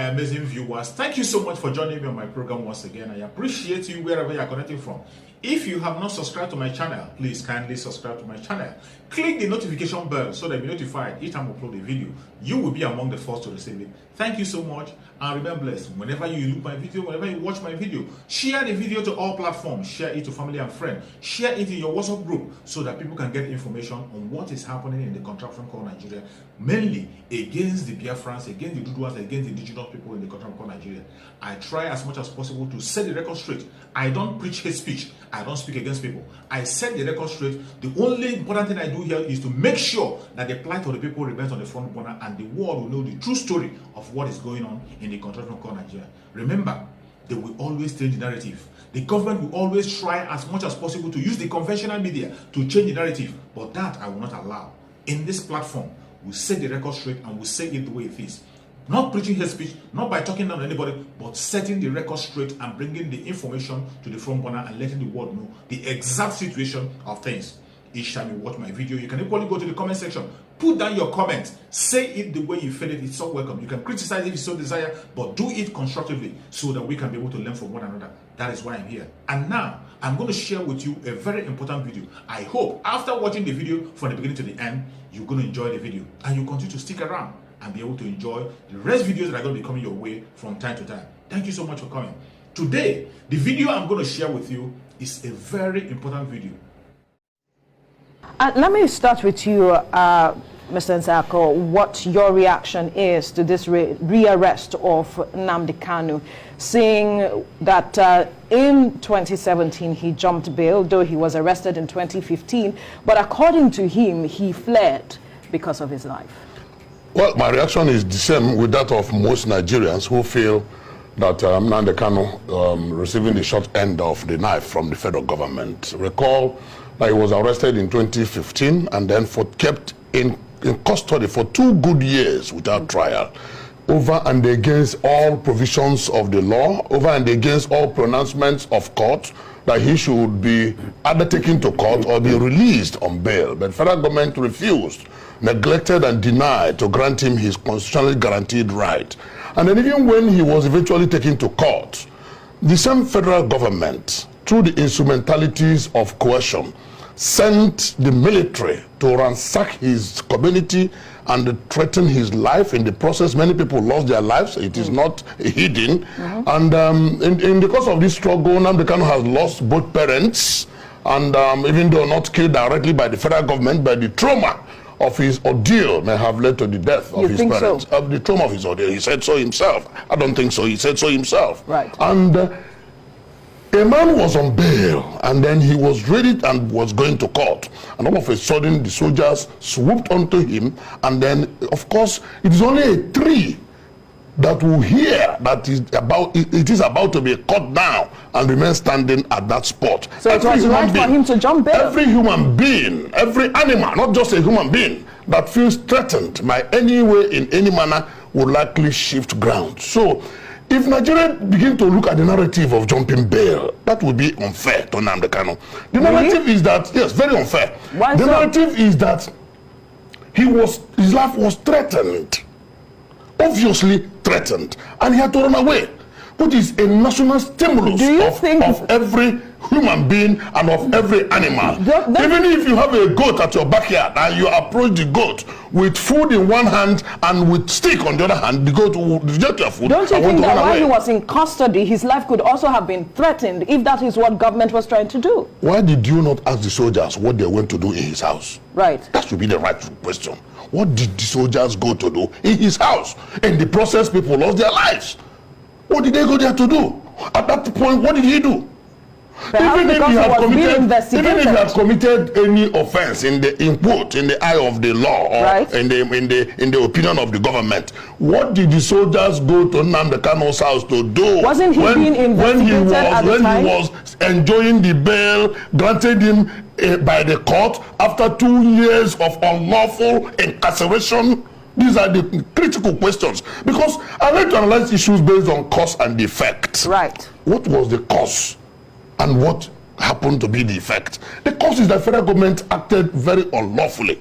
my amazing viewers. Thank you so much for joining me on my program once again. I appreciate you wherever you are connecting from. If you have not subscribed to my channel, please kindly subscribe to my channel. Click the notification bell so that you'll be notified each time I upload a video. You will be among the first to receive it. Thank you so much and remember blessed. Whenever you look my video, whenever you watch my video, share the video to all platforms. Share it to family and friends. Share it in your WhatsApp group so that people can get information on what is happening in the contraption called Nigeria, mainly against the Biafrans, against the Duduas, against the indigenous people in the contraption called Nigeria. I try as much as possible to set the record straight. I don't preach hate speech. I don't speak against people. I set the record straight. The only important thing I do here is to make sure that the plight of the people remains on the front burner and the world will know the true story of what is going on in the contraption called Nigeria. Remember, they will always change the narrative. The government will always try as much as possible to use the conventional media to change the narrative, but that I will not allow. In this platform, we'll set the record straight and we'll say it the way it is. Not preaching hate speech, not by talking down to anybody, but setting the record straight and bringing the information to the front burner and letting the world know the exact situation of things. Each time you watch my video, you can equally go to the comment section, put down your comment, say it the way you feel it. It's so welcome. You can criticize if you so desire, but do it constructively so that we can be able to learn from one another. That is why I'm here. And now, I'm going to share with you a very important video. I hope after watching the video from the beginning to the end, you're going to enjoy the video and you continue to stick around and be able to enjoy the rest videos that are going to be coming your way from time to time. Thank you so much for coming. Today, the video I'm going to share with you is a very important video. Let me start with you, Mr. Nzako, what your reaction is to this rearrest of Nnamdi Kanu, seeing that in 2017 he jumped bail, though he was arrested in 2015, but according to him, he fled because of his life. Well, my reaction is the same with that of most Nigerians who feel that Nnamdi Kanu receiving the short end of the knife from the federal government. Recall that he was arrested in 2015 and then kept in custody for 2 good years without trial, over and against all provisions of the law, over and against all pronouncements of court that he should be either taken to court or be released on bail. But federal government refused, neglected and denied to grant him his constitutionally guaranteed right. And then even when he was eventually taken to court, the same federal government, through the instrumentalities of coercion, sent the military to ransack his community and threaten his life. In the process, many people lost their lives. It is not hidden. And in the course of this struggle, Nnamdi Kanu has lost both parents, and even though not killed directly by the federal government, but the trauma of his ordeal may have led to the death of his parents. So? The trauma of his ordeal. He said so himself. I don't think so. He said so himself. Right. And a man was on bail, and then he was ready and was going to court. And all of a sudden, the soldiers swooped onto him, and then, of course, it is only a tree that will hear that it is about to be cut down and remain standing at that spot. So it was right for him to jump bail? Every human being, every animal, not just a human being, that feels threatened by any way, in any manner, would likely shift ground. So, if Nigeria begin to look at the narrative of jumping bail, that would be unfair to Nnamdi Kanu. The narrative is that, yes, very unfair. Why the so? narrative is that his life was threatened, obviously threatened, and he had to run away, which is a national stimulus of every human being and of every animal. Even if you have a goat at your backyard and you approach the goat with food in one hand and with stick on the other hand, the goat will reject your food. Don't you think that while he was in custody, his life could also have been threatened if that is what government was trying to do? Why did you not ask the soldiers what they went to do in his house? Right. That should be the right question. What did the soldiers go to do in his house? In the process, people lost their lives. What did they go there to do? At that point, what did he do? Even if he had committed any offense in the eye of the law, or right, in the opinion of the government, what did the soldiers go to Nnamdi Kanu's house to do? Wasn't he being investigated at the time? When he was enjoying the bail granted him by the court after 2 years of unlawful incarceration? These are the critical questions, because I like to analyze issues based on cause and effect. Right. What was the cause and what happened to be the effect? The cause is that federal government acted very unlawfully.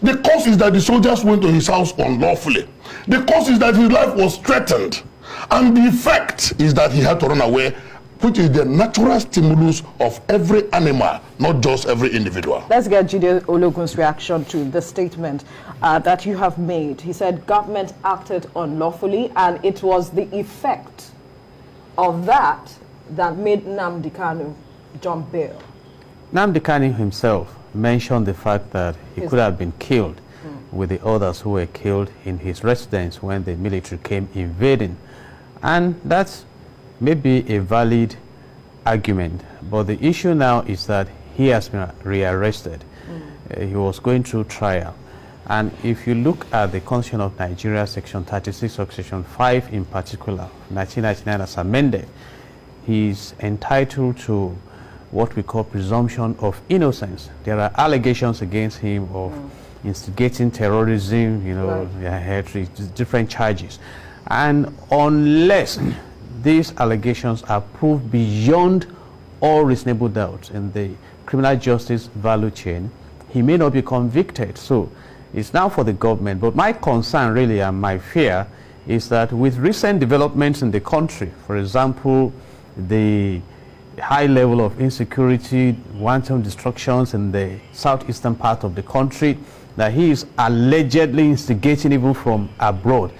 The cause is that the soldiers went to his house unlawfully. The cause is that his life was threatened. And the effect is that he had to run away, which is the natural stimulus of every animal, not just every individual. Let's get Jide Ologun's reaction to the statement that you have made. He said government acted unlawfully, and it was the effect of that that made Nnamdi Kanu jump bail. Nnamdi Kanu himself mentioned the fact that he could have been killed with the others who were killed in his residence when the military came invading. And that's maybe a valid argument. But the issue now is that he has been rearrested. He was going through trial. And if you look at the Constitution of Nigeria, Section 36 or Section 5 in particular, 1999 as amended, he's entitled to what we call presumption of innocence. There are allegations against him of instigating terrorism, you know, different charges. And unless these allegations are proved beyond all reasonable doubt in the criminal justice value chain, he may not be convicted. So it's now for the government. But my concern really and my fear is that with recent developments in the country, for example, the high level of insecurity, wanton destructions in the southeastern part of the country, that he is allegedly instigating even from abroad.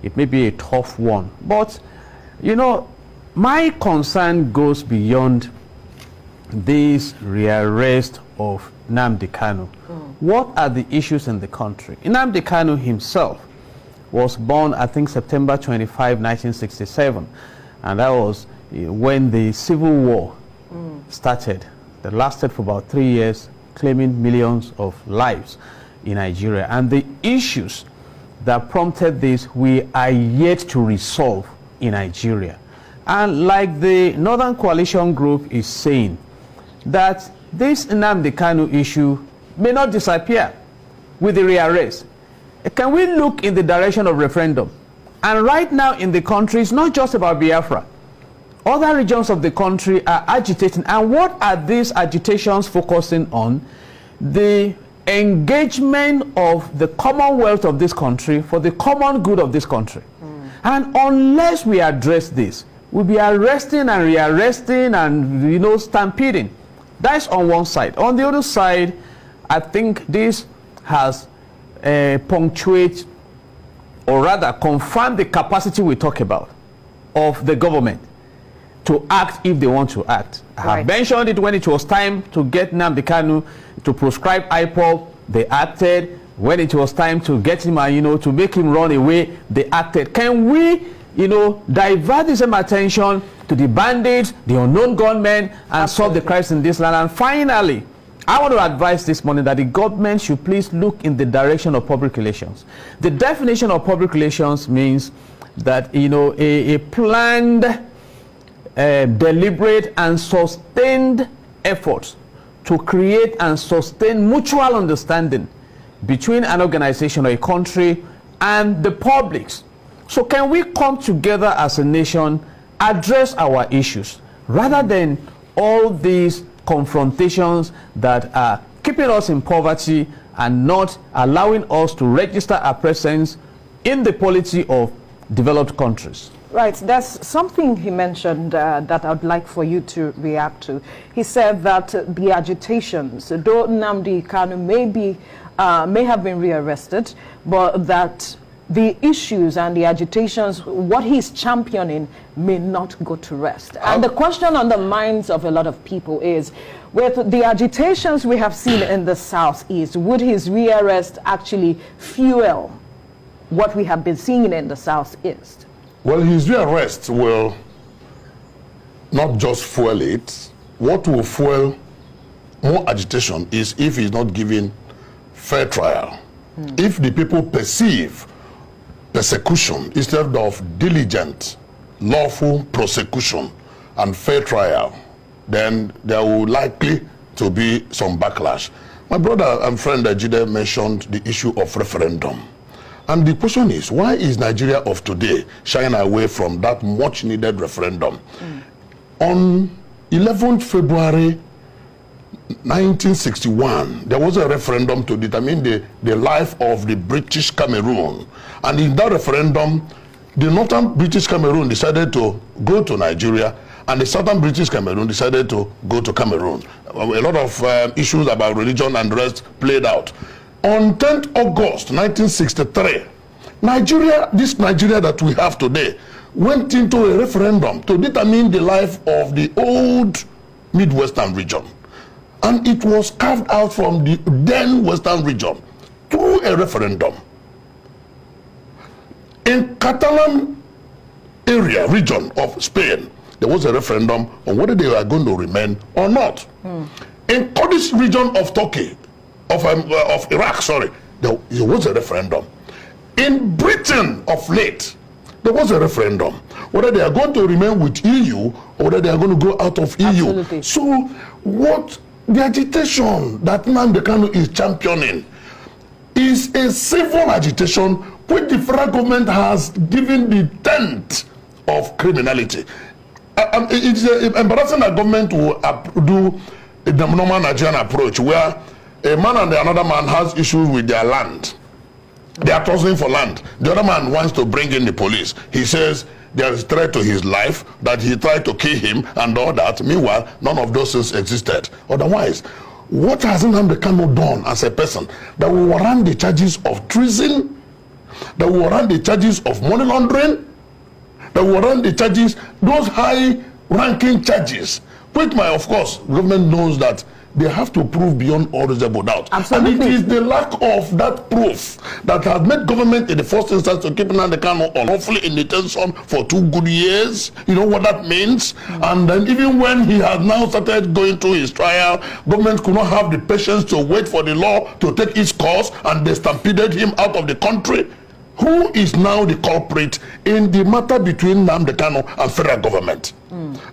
It may be a tough one. But, you know, my concern goes beyond this rearrest of Nnamdi Kanu. What are the issues in the country? Nnamdi Kanu himself was born, I think, September 25, 1967. And that was when the civil war started. That lasted for about 3 years, claiming millions of lives in Nigeria. And the issues that prompted this, we are yet to resolve in Nigeria. And like the Northern Coalition Group is saying, that this Nnamdi Kanu issue may not disappear with the rearrest. Can we look in the direction of referendum? And right now in the country, it's not just about Biafra. Other regions of the country are agitating. And what are these agitations focusing on? The engagement of the commonwealth of this country for the common good of this country. And unless we address this, we'll be arresting and rearresting and, you know, stampeding. That's on one side. On the other side, I think this has punctuated, or rather confirmed, the capacity we talk about of the government to act if they want to act. I have mentioned it when it was time to get Nnamdi Kanu to proscribe IPOB, they acted. When it was time to get him, you know, to make him run away, they acted. Can we, you know, divert the same attention to the bandits, the unknown gunmen, and solve the crisis in this land? And finally, I want to advise this morning that the government should please look in the direction of public relations. The definition of public relations means that, you know, a planned, deliberate and sustained effort to create and sustain mutual understanding between an organization or a country and the publics. So can we come together as a nation, address our issues, rather than all these confrontations that are keeping us in poverty and not allowing us to register our presence in the polity of developed countries? Right, there's something he mentioned that I'd like for you to react to. He said that the agitations, though Nnamdi Kanu may have been rearrested, but that the issues and the agitations, what he's championing, may not go to rest. And the question on the minds of a lot of people is, with the agitations we have seen in the Southeast, would his rearrest actually fuel what we have been seeing in the Southeast? Well, his rearrest will not just fuel it. What will fuel more agitation is if he's not given fair trial. If the people perceive persecution instead of diligent, lawful prosecution and fair trial, then there will likely to be some backlash. My brother and friend Jide mentioned the issue of referendum. And the question is, why is Nigeria of today shying away from that much needed referendum? On 11th February 1961, there was a referendum to determine the life of the British Cameroon. And in that referendum, the northern British Cameroon decided to go to Nigeria, and the southern British Cameroon decided to go to Cameroon. A lot of issues about religion and the rest played out. On 10th August 1963, Nigeria, this Nigeria that we have today, went into a referendum to determine the life of the old Midwestern region. And it was carved out from the then Western region through a referendum. In Catalan region of Spain, there was a referendum on whether they were going to remain or not. In Kurdish region of Turkey, of Iraq, sorry, there was a referendum. In Britain of late, there was a referendum whether they are going to remain with EU or whether they are going to go out of EU. Absolutely. So what the agitation that Nnamdi Kanu is championing is a civil agitation which the federal government has given the tent of criminality. It's embarrassing that government will do the normal Nigerian approach where a man and another man has issues with their land. They are tussling for land. The other man wants to bring in the police. He says there is threat to his life, that he tried to kill him and all that. Meanwhile, none of those things existed. Otherwise, what has Nnamdi Kanu done as a person that will warrant the charges of treason, that will warrant the charges of money laundering, that will warrant the charges, those high-ranking charges, which of course, government knows that they have to prove beyond all reasonable doubt. Absolutely. And it is the lack of that proof that has made government in the first instance to keep Nnamdi Kanu unlawfully in detention for 2 good years. You know what that means? And then even when he has now started going through his trial, government could not have the patience to wait for the law to take its course, and they stampeded him out of the country. Who is now the culprit in the matter between Nnamdi Kanu and federal government?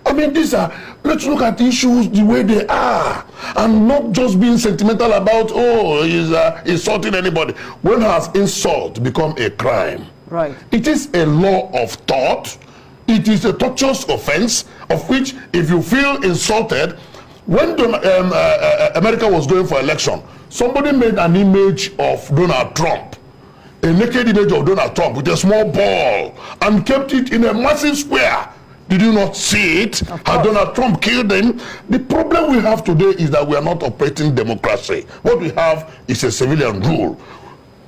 I mean, let's look at issues the way they are, and not just being sentimental about, oh, he's insulting anybody. When has insult become a crime? Right. It is a law of thought. It is a tortious offense of which, if you feel insulted, when America was going for election, somebody made an image of Donald Trump, a naked image of Donald Trump with a small ball, and kept it in a massive square. Did you not see it? Had Donald Trump killed him? The problem we have today is that we are not operating democracy. What we have is a civilian rule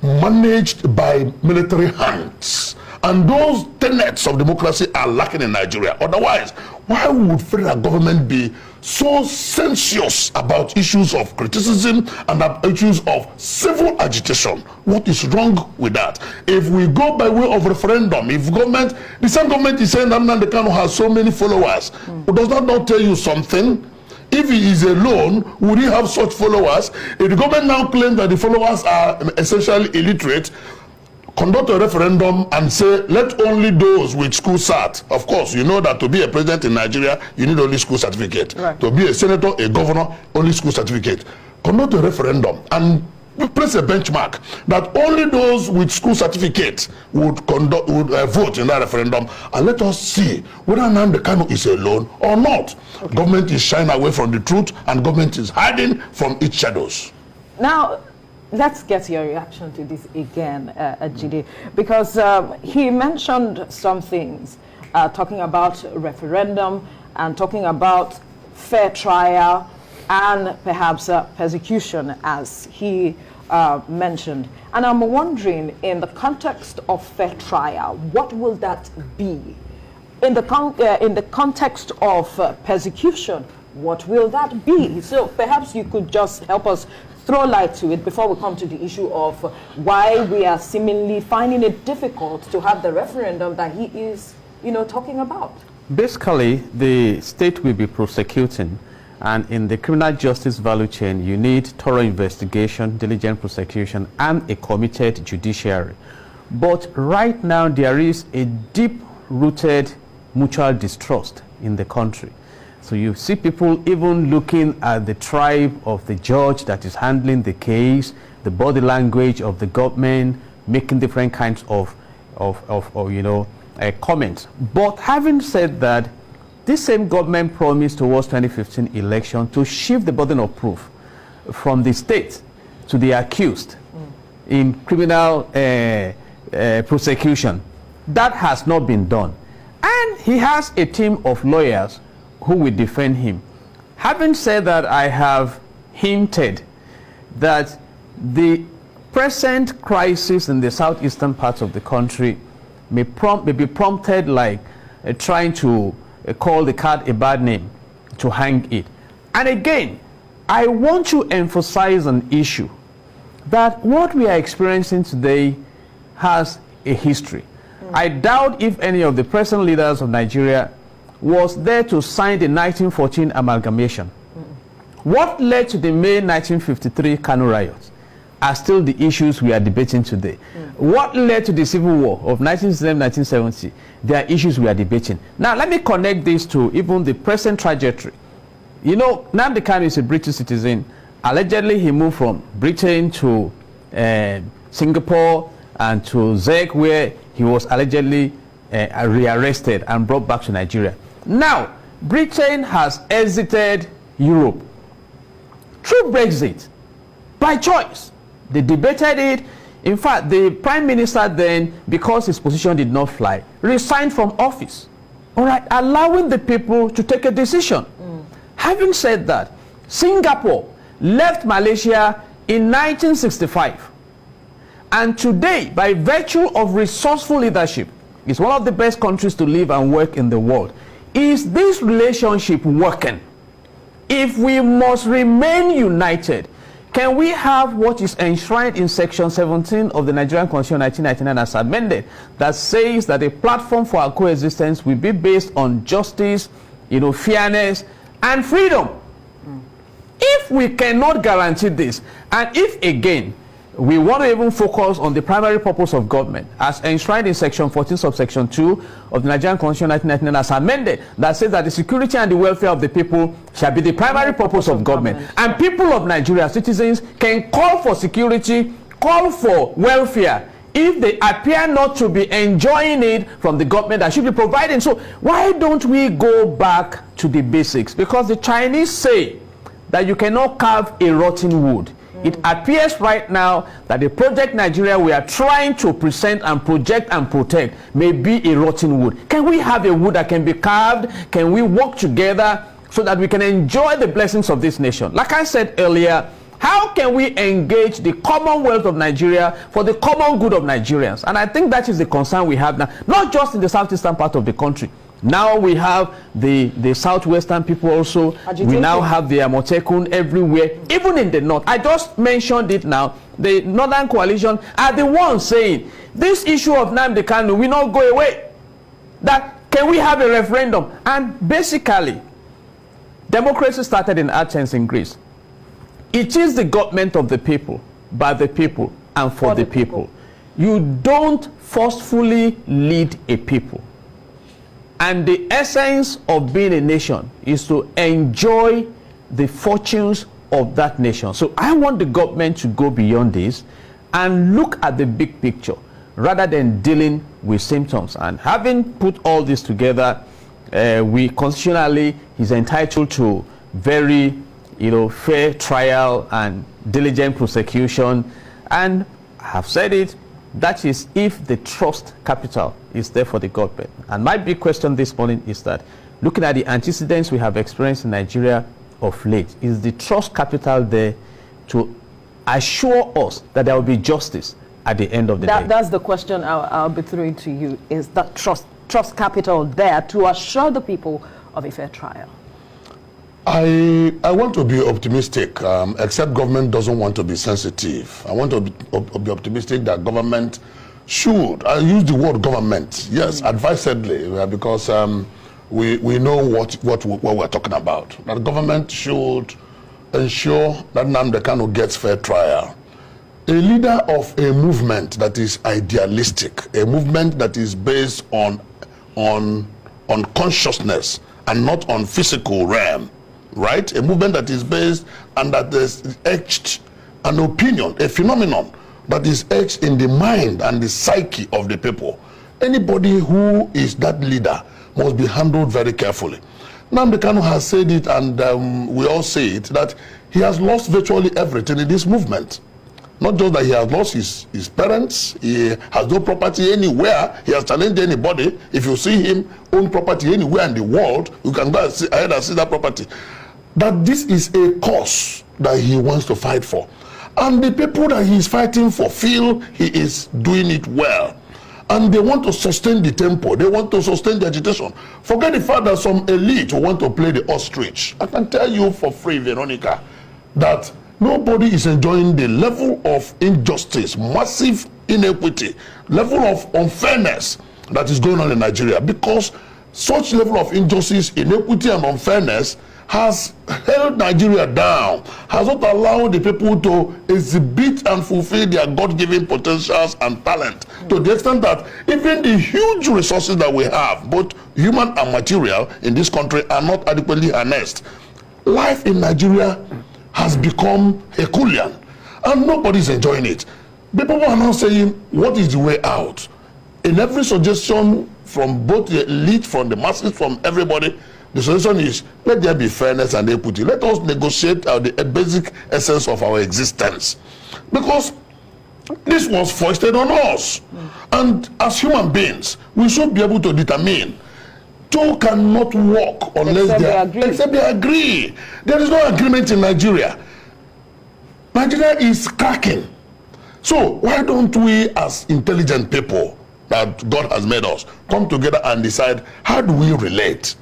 managed by military hands. And those tenets of democracy are lacking in Nigeria. Otherwise, why would federal government be so sensuous about issues of criticism and issues of civil agitation? What is wrong with that? If we go by way of referendum, if government, the same government is saying that Nnamdi Kanu has so many followers, does that not tell you something? If he is alone, would he have such followers? If the government now claims that the followers are essentially illiterate, conduct a referendum and say, let only those with school cert. Of course, you know that to be a president in Nigeria, you need only school certificate. Right. To be a senator, a governor, only school certificate. Conduct a referendum and place a benchmark that only those with school certificate would vote in that referendum, and let us see whether Nnamdi Kanu is alone or not. Okay. Government is shying away from the truth, and government is hiding from its shadows. Now, let's get your reaction to this again, Ajide, because he mentioned some things, talking about referendum and talking about fair trial and perhaps persecution, as he mentioned. And I'm wondering, in the context of fair trial, what will that be? In the context of persecution, what will that be? So perhaps you could just help us throw light to it before we come to the issue of why we are seemingly finding it difficult to have the referendum that he is, talking about. Basically, the state will be prosecuting, and in the criminal justice value chain, you need thorough investigation, diligent prosecution, and a committed judiciary. But right now, there is a deep-rooted mutual distrust in the country. So you see people even looking at the tribe of the judge that is handling the case, the body language of the government, making different kinds of comments. But having said that, this same government promised towards 2015 election to shift the burden of proof from the state to the accused in criminal prosecution. That has not been done. And he has a team of lawyers who will defend him. Having said that, I have hinted that the present crisis in the southeastern parts of the country may be prompted like trying to call the cat a bad name to hang it. And again, I want to emphasize an issue that what we are experiencing today has a history. I doubt if any of the present leaders of Nigeria was there to sign the 1914 amalgamation. What led to the May 1953 Kanu riots are still the issues we are debating today. What led to the Civil War of 1967-1970? There are issues we are debating. Now, let me connect this to even the present trajectory. You know, Nnamdi Kanu is a British citizen. Allegedly, he moved from Britain to Singapore and to Zurich, where he was allegedly rearrested and brought back to Nigeria. Now, Britain has exited Europe through Brexit by choice. They debated it. In fact, the Prime Minister then, because his position did not fly, resigned from office. All right, allowing the people to take a decision. Having said that, Singapore left Malaysia in 1965. And today, by virtue of resourceful leadership, is one of the best countries to live and work in the world. Is this relationship working? If we must remain united, can we have what is enshrined in Section 17 of the Nigerian Constitution 1999 as amended, that says that a platform for our coexistence will be based on justice, fairness, and freedom? If we cannot guarantee this, and if again we want to even focus on the primary purpose of government as enshrined in Section 14 subsection 2 of the Nigerian Constitution 1999 as amended, that says that the security and the welfare of the people shall be the primary purpose of government, and people of Nigeria, citizens, can call for security, call for welfare if they appear not to be enjoying it from the government that should be providing. So why don't we go back to the basics? Because the Chinese say that you cannot carve a rotten wood. It appears right now that the project Nigeria we are trying to present and project and protect may be a rotten wood. Can we have a wood that can be carved? Can we work together so that we can enjoy the blessings of this nation? Like I said earlier, how can we engage the commonwealth of Nigeria for the common good of Nigerians? And I think that is the concern we have now, not just in the southeastern part of the country. Now we have the southwestern people also. Agitation. We now have the Amotekun everywhere, even in the north. I just mentioned it now. The Northern Coalition are the ones saying this issue of Nnamdi Kanu will not go away. That can we have a referendum? And basically, democracy started in Athens in Greece. It is the government of the people, by the people, and for the people. You don't forcefully lead a people. And the essence of being a nation is to enjoy the fortunes of that nation. So I want the government to go beyond this and look at the big picture rather than dealing with symptoms. And having put all this together, we constitutionally is entitled to very fair trial and diligent prosecution. And I have said it, that is if the trust capital is there for the government. And my big question this morning is that, looking at the antecedents we have experienced in Nigeria of late, is the trust capital there to assure us that there will be justice at the end of the day? That's the question I'll be throwing to you. Is that trust capital there to assure the people of a fair trial? I want to be optimistic, except government doesn't want to be sensitive. I want to be optimistic that government should, I use the word government, yes, advisedly, because we know what we're talking about. That government should ensure that Nnamdi Kanu gets fair trial. A leader of a movement that is idealistic, a movement that is based on consciousness and not on physical realm, right? A movement that is based and that is etched an opinion, a phenomenon that is etched in the mind and the psyche of the people. Anybody who is that leader must be handled very carefully. Nnamdi Kanu has said it, and we all say it, that he has lost virtually everything in this movement. Not just that he has lost his parents, he has no property anywhere, he has challenged anybody. If you see him own property anywhere in the world, you can go ahead and see that property. That this is a cause that he wants to fight for. And the people that he is fighting for feel he is doing it well. And they want to sustain the tempo. They want to sustain the agitation. Forget the fact that some elite want to play the ostrich. I can tell you for free, Veronica, that nobody is enjoying the level of injustice, massive inequity, level of unfairness that is going on in Nigeria. Because such level of injustice, inequity, and unfairness has held Nigeria down, has not allowed the people to exhibit and fulfill their God-given potentials and talent, to the extent that even the huge resources that we have, both human and material, in this country are not adequately harnessed. Life in Nigeria has become Herculean, and nobody's enjoying it. People are now saying, what is the way out? In every suggestion from both the elite, from the masses, from everybody, the solution is, let there be fairness and equity. Let us negotiate the basic essence of our existence. Because this was foisted on us. And as human beings, we should be able to determine. Two cannot work unless except they agree. There is no agreement in Nigeria. Nigeria is cracking. So why don't we, as intelligent people that God has made us, come together and decide, how do we relate?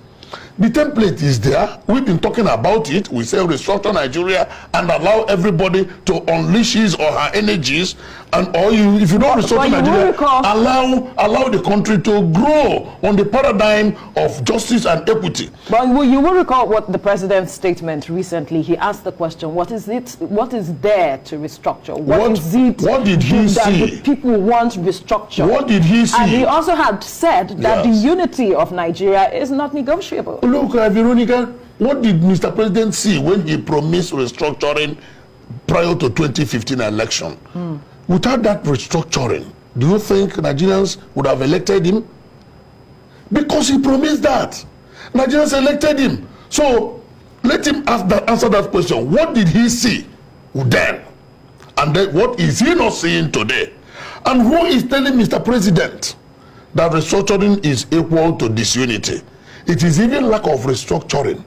The template is there. We've been talking about it. We say restructure Nigeria and allow everybody to unleash his or her energies. And if you don't restructure Nigeria, allow the country to grow on the paradigm of justice and equity. But you will recall what the president's statement recently. He asked the question: what is it? What is there to restructure? What is it? What did he see? People want restructure. What did he see? And he also had said that the unity of Nigeria is not negotiable. Look, Veronica, what did Mr. President see when he promised restructuring prior to 2015 election? Without that restructuring, do you think Nigerians would have elected him? Because he promised that. Nigerians elected him. So let him answer that question. What did he see then? And then what is he not seeing today? And who is telling Mr. President that restructuring is equal to disunity? It is even lack of restructuring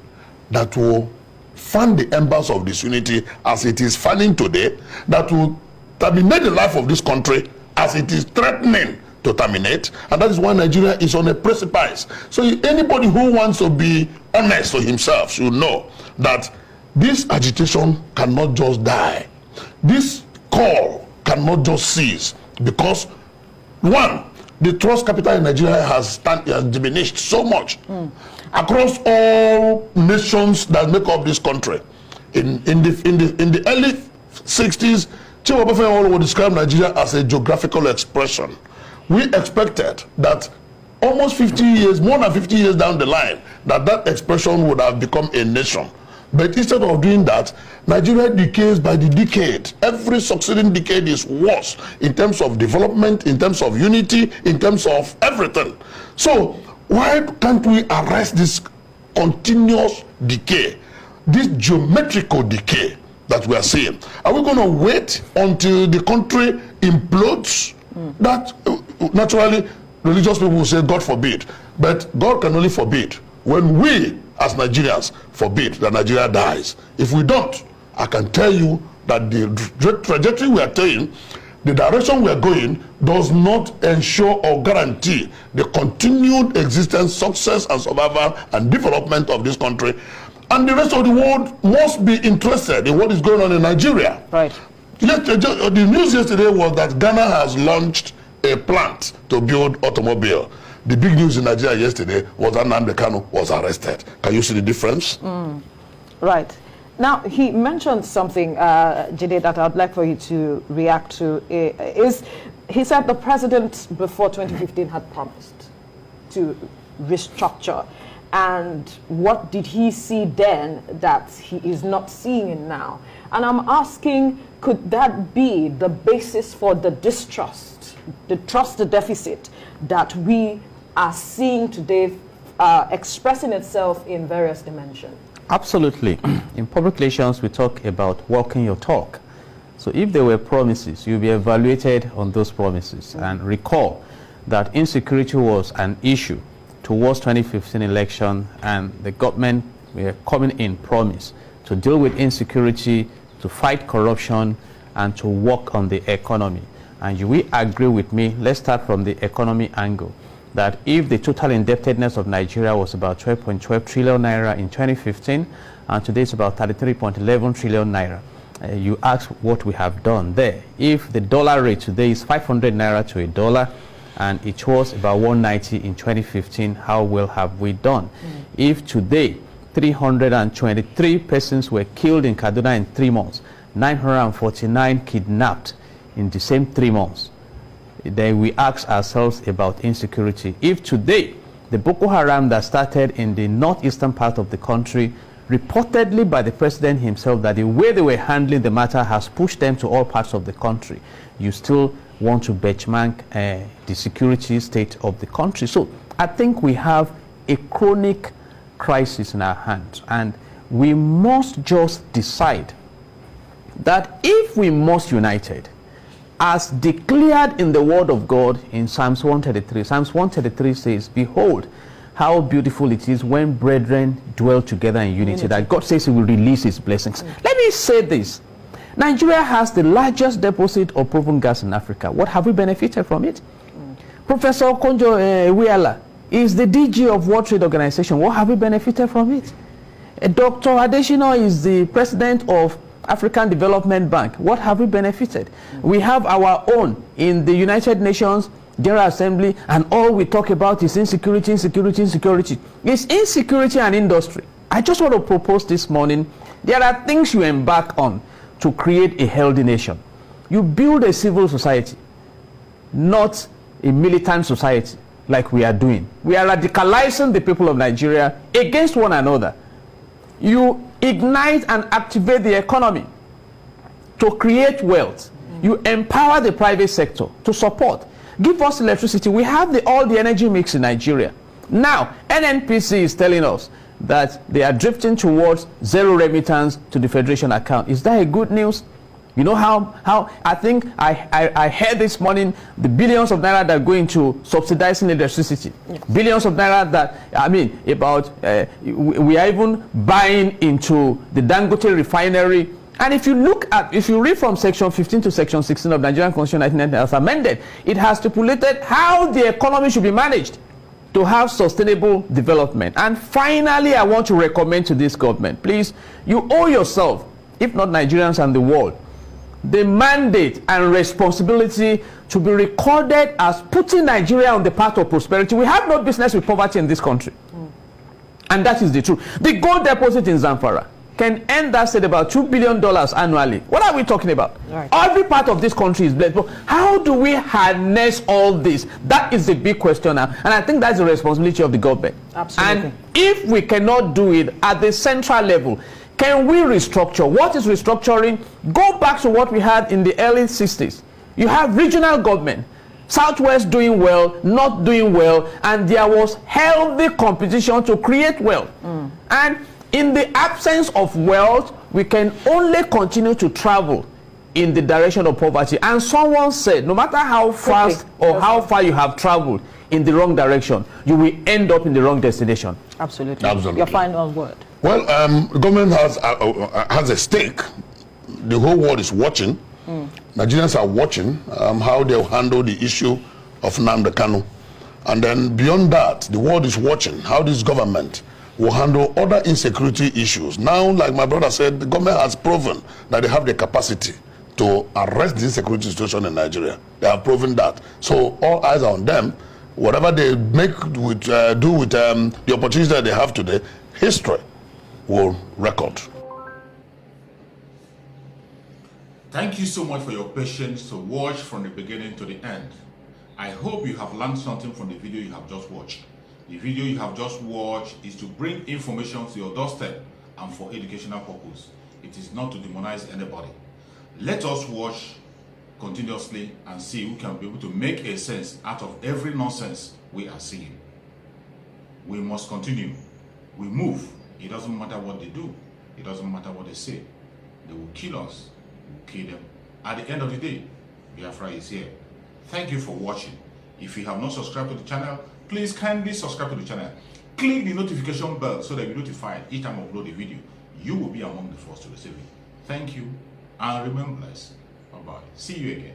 that will fan the embers of disunity as it is fanning today, that will terminate the life of this country as it is threatening to terminate. And that is why Nigeria is on a precipice. So anybody who wants to be honest to himself should know that this agitation cannot just die. This call cannot just cease because, one, the trust capital in Nigeria has diminished so much across all nations that make up this country. In the early 60s, Chief Obasanjo would describe Nigeria as a geographical expression. We expected that almost 50 years, more than 50 years down the line, that expression would have become a nation. But instead of doing that, Nigeria decays by the decade. Every succeeding decade is worse in terms of development, in terms of unity, in terms of everything. So why can't we arrest this continuous decay, this geometrical decay that we are seeing? Are we going to wait until the country implodes? That naturally religious people will say, God forbid. But God can only forbid when we as Nigerians forbid that Nigeria dies. If we don't, I can tell you that the trajectory we are taking, the direction we are going, does not ensure or guarantee the continued existence, success, and survival and development of this country. And the rest of the world must be interested in what is going on in Nigeria. Right. The news yesterday was that Ghana has launched a plant to build automobile. The big news in Nigeria yesterday was that Nnamdi Kanu was arrested. Can you see the difference? Right. Now, he mentioned something, Jide, that I'd like for you to react to. He said the president before 2015 had promised to restructure. And what did he see then that he is not seeing now? And I'm asking, could that be the basis for the distrust, the trust deficit that we are seeing today expressing itself in various dimensions. Absolutely. In public relations, we talk about walking your talk. So if there were promises, you'll be evaluated on those promises. And recall that insecurity was an issue towards 2015 election, and the government were coming in promise to deal with insecurity, to fight corruption, and to work on the economy. And you will agree with me, let's start from the economy angle, that if the total indebtedness of Nigeria was about 12.12 trillion naira in 2015, and today it's about 33.11 trillion naira, you ask what we have done there. If the dollar rate today is 500 naira to a dollar, and it was about 190 in 2015, how well have we done? If today 323 persons were killed in Kaduna in 3 months, 949 kidnapped in the same 3 months, then we ask ourselves about insecurity. If today the Boko Haram that started in the northeastern part of the country, reportedly by the president himself, that the way they were handling the matter has pushed them to all parts of the country, you still want to benchmark the security state of the country. So I think we have a chronic crisis in our hands, and we must just decide that if we must united, as declared in the word of God in Psalms 133. Psalms 133 says, behold, how beautiful it is when brethren dwell together in unity. That God says he will release his blessings. Let me say this. Nigeria has the largest deposit of proven gas in Africa. What have we benefited from it? Professor Konjo Iweala is the DG of World Trade Organization. What have we benefited from it? Dr. Adesina is the president of African Development Bank. What have we benefited? We have our own in the United Nations General Assembly, and all we talk about is insecurity, insecurity, insecurity. It's insecurity and industry. I just want to propose this morning, there are things you embark on to create a healthy nation. You build a civil society, not a militant society like we are doing. We are radicalizing the people of Nigeria against one another. You ignite and activate the economy to create wealth. You empower the private sector to support. Give us electricity. We have all the energy mix in Nigeria. Now, NNPC is telling us that they are drifting towards zero remittance to the Federation account. Is that a good news? You know how I think I heard this morning the billions of naira that are going to subsidizing electricity. Yes. Billions of naira that, I mean, about, we are even buying into the Dangote refinery. And if you read from section 15 to section 16 of Nigerian Constitution 1990 as amended, it has stipulated how the economy should be managed to have sustainable development. And finally, I want to recommend to this government, please, you owe yourself, if not Nigerians and the world, the mandate and responsibility to be recorded as putting Nigeria on the path of prosperity. We have no business with poverty in this country. And that is the truth. The gold deposit in Zamfara can earn that state about $2 billion annually. What are we talking about? Right. Every part of this country is blessed. But how do we harness all this? That is the big question now. And I think that's the responsibility of the government. Absolutely. And if we cannot do it at the central level, can we restructure? What is restructuring? Go back to what we had in the early 60s. You have regional government. Southwest doing well, not doing well, and there was healthy competition to create wealth. And in the absence of wealth, we can only continue to travel in the direction of poverty. And someone said, no matter how fast or how far you have traveled in the wrong direction, you will end up in the wrong destination. Absolutely. Absolutely. Your final word. Well, the government has a stake. The whole world is watching. Nigerians are watching how they'll handle the issue of Nnamdi Kanu. And then beyond that, the world is watching how this government will handle other insecurity issues. Now, like my brother said, the government has proven that they have the capacity to arrest the insecurity situation in Nigeria. They have proven that. So all eyes are on them. Whatever they make with, do with the opportunities that they have today, history will record. Thank you so much for your patience to watch from the beginning to the end. I hope you have learned something from the video you have just watched. The video you have just watched is to bring information to your doorstep and for educational purpose. It is not to demonize anybody. Let us watch continuously and see who can be able to make a sense out of every nonsense we are seeing. We must continue. We move. It doesn't matter what they do. It doesn't matter what they say. They will kill us. We'll kill them. At the end of the day, Biafra is here. Thank you for watching. If you have not subscribed to the channel, please kindly subscribe to the channel. Click the notification bell so that you're notified each time I upload a video. You will be among the first to receive it. Thank you and remember blessed. Bye-bye. See you again.